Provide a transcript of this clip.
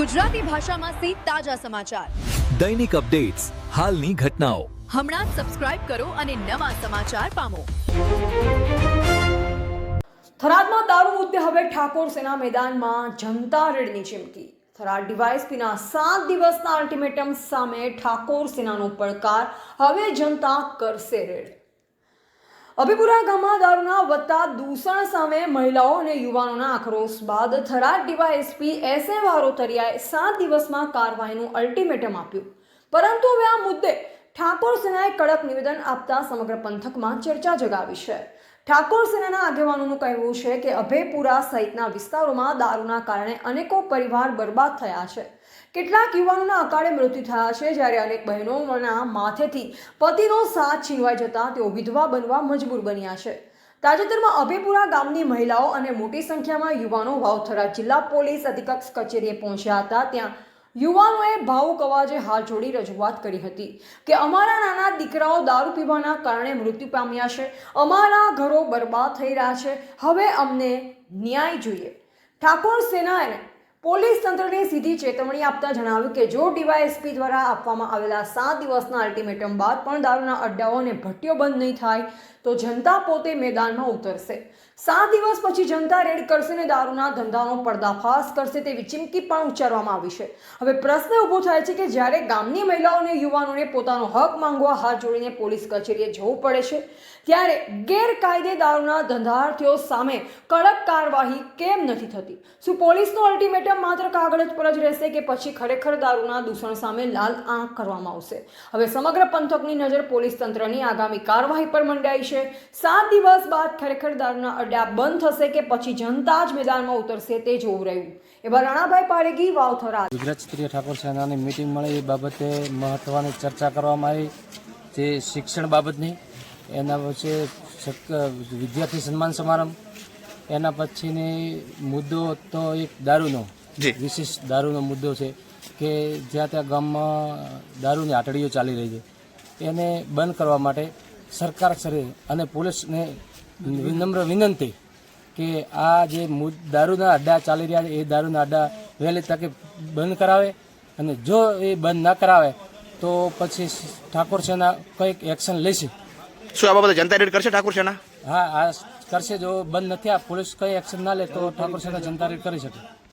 ગુજરાતી ભાષામાં સે તાજા સમાચાર, દૈનિક અપડેટ્સ, હાલની ઘટનાઓ. હમણાં જ સબસ્ક્રાઇબ કરો અને નવા સમાચાર પામો. થરાદમાં દારૂ મુદ્દે હવે ઠાકોર સેના મેદાનમાં જનતા રેડની ચીમકી. થરાદ ડીવાયએસપીના 7 દિવસના અલ્ટિમેટમ સામે ઠાકોર સેનાનો પડકાર, હવે જનતા કરશે રેડ. અભિપુરા ગામમાં દારૂના વધતા દૂષણ સામે મહિલાઓ અને યુવાનોના આક્રોશ બાદ થરાદ ડીવાયએસપી એસ.એ. વારોતરિયાએ 7 દિવસમાં કાર્યવાહીનું અલ્ટિમેટમ આપ્યું. પરંતુ હવે આ મુદ્દે ઠાકોર સેનાએ કડક નિવેદન આપતા સમગ્ર પંથકમાં ચર્ચા જગાવી છે. ઠાકોર સેનાના આગેવાનોનું કહેવું છે કે અભયપુરા સહિતના વિસ્તારોમાં દારૂના કારણે અનેકો પરિવાર બરબાદ થયા છે. કેટલાક યુવાનોના અકાળે મૃત્યુ થયા છે, જ્યારે અનેક બહેનોના માથેથી પતિનો સાથ છીનવાઈ જતા તેઓ વિધવા બનવા મજબૂર બન્યા છે. તાજેતરમાં અભયપુરા ગામની મહિલાઓ અને મોટી સંખ્યામાં યુવાનો વાવથરા જિલ્લા પોલીસ અધિક્ષક કચેરીએ પહોંચ્યા હતા. ત્યાં યુવાનોએ ભાવુક અવાજે હાથ જોડી રજૂઆત કરી હતી કે અમારા નાના દીકરાઓ દારૂ પીવાના કારણે મૃત્યુ પામ્યા છે, અમારા ઘરો બરબાદ થઈ રહ્યા છે, હવે અમને ન્યાય જોઈએ. ઠાકોર સેનાએ પોલીસ તંત્રને સીધી ચેતવણી આપતા જણાવ્યું કે જો ડીવાયએસપી દ્વારા આપવામાં આવેલા 7 દિવસના અલ્ટિમેટમ બાદ પણ દારૂના અડ્ડાઓ અને ભટ્ટીઓ બંધ નહીં થાય તો જનતા પોતે મેદાનમાં ઉતરશે. 7 દિવસ પછી જનતા રેડ કરશે અને દારૂના ધંધાનો પર્દાફાશ કરશે તેવી ચીમકી પણ ઉચ્ચારવામાં આવી છે. હવે પ્રશ્ન ઊભો થાય છે કે જ્યારે ગામની મહિલાઓ અને યુવાનોને પોતાનો હક માંગવા હાથ જોડીને પોલીસ કચેરીએ જવું પડે છે, ત્યારે ગેરકાયદે દારૂના ધંધાર્થીઓ સામે કડક કાર્યવાહી કેમ નથી થતી? શું પોલીસનો અલ્ટિમેટમ માત્ર કાગળ પર જ રહેશે કે પછી ખરેખર દારૂના દૂષણ સામે લાલ આંખ કરવામાં આવશે? હવે સમગ્ર પંથકની નજર પોલીસ તંત્રની આગામી કાર્યવાહી પર મંડાઈ છે. 7 દિવસ બાદ ખરેખર દારૂના અડ્ડા બંધ થશે કે પછી જનતા જ મેદાનમાં ઉતરશે તે જોવું રહ્યું. એવા રાણાભાઈ પારેગી, વાવથરા. ગુજરાત ક્ષત્રિય ઠાકોર સેનાની મિટિંગ મળી, એ બાબતે મહત્ત્વની ચર્ચા કરવામાં આવી. જે શિક્ષણ બાબતની, એના પછી વિદ્યાર્થી સન્માન સમારંભ, એના પછીની મુદ્દો તો એક દારૂનો વિશેષ દારૂનો મુદ્દો છે કે જ્યાં ત્યાં ગામમાં દારૂની આટડીઓ ચાલી રહી છે, એને બંધ કરવા માટે સરકાર શ્રી અને પોલીસને વિનમ્ર વિનંતી કે આ જે દારૂના અડ્ડા ચાલી રહ્યા છે એ દારૂના અડ્ડા વહેલી તકે બંધ કરાવે, અને જો એ બંધ ન કરાવે તો પછી ઠાકોર સેના કંઈક એક્શન લેશે. શું આ બાબતે જનતા રેડ કરશે ઠાકોર સેના? હા, આ કરશે. જો બંધ નથી, આ પોલીસ કંઈ એક્શન ના લે તો ઠાકોર સેના જનતા રેડ કરી શકે.